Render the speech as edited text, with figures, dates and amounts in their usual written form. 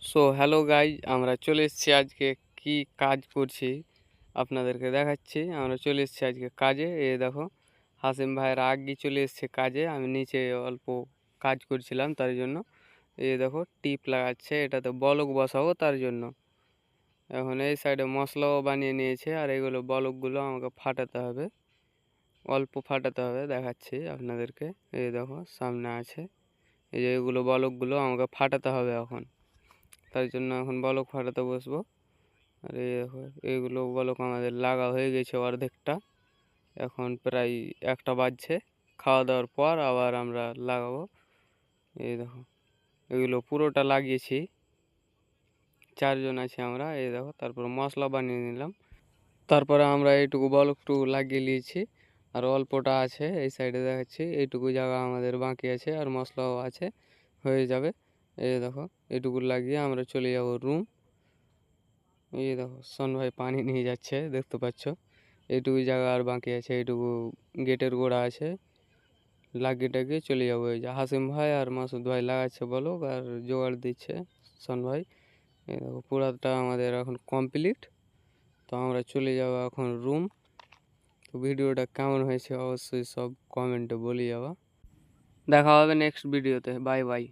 So hello guys, আমরা চলে এসেছি আজকে কি কাজ করছি আপনাদেরকে দেখাচ্ছি। আমরা চলে এসেছি আজকে কাজে। দেখো হাসিম ভাইয়ের আগে চলে এসেছে কাজে, আমি নিচে অল্প কাজ করছিলাম তার জন্য। দেখো টিপ লাগাচ্ছে, এটাতে বলক বসাবো তার জন্য। এখন এই সাইডে মশলাও বানিয়ে নিয়েছে, আর এগুলো বলকগুলো আমাকে ফাটাতে হবে, অল্প ফাটাতে হবে, দেখাচ্ছি আপনাদেরকে। দেখো সামনে আছে, এই যে এগুলো বলকগুলো আমাকে ফাটাতে হবে এখন, তার জন্য এখন বলক ফাটাতে বসবো। আর এই দেখো এইগুলো বলক আমাদের লাগা হয়ে গেছে অর্ধেকটা, এখন প্রায় 1টা বাজছে। খাওয়া দাওয়ার পর আবার আমরা লাগাবো। এই দেখো এগুলো পুরোটা লাগিয়েছি, 4জন আছি আমরা। এই দেখো তারপর মশলা বানিয়ে নিলাম, তারপরে আমরা এইটুকু বলকটুকু লাগিয়ে নিয়েছি, আর অল্পটা আছে এই সাইডে দেখাচ্ছি। এইটুকু জায়গা আমাদের বাকি আছে, আর মশলাও আছে, হয়ে যাবে। এই দেখো এইটুকু লাগিয়ে আমরা চলে যাব রুম। এই দেখো সন ভাই পানি নিয়ে যাচ্ছে, দেখতে পাচ্ছ। এইটুকু জায়গা আর বাকি আছে, এইটুকু গেটের গোড়া আছে, লাগিয়ে টাগিয়ে চলে যাবো। এই যে হাসিম ভাই আর মাসুদ ভাই লাগাচ্ছে বলক, আর জোগাড় দিচ্ছে সন ভাই। এই দেখো পুরাটা আমাদের এখন কমপ্লিট। তো আমরা চলে যাব এখন রুম। তো ভিডিওটা কেমন হয়েছে অবশ্যই সব কমেন্টে বলে যাওয়া। দেখা হবে নেক্সট ভিডিওতে। Bye bye.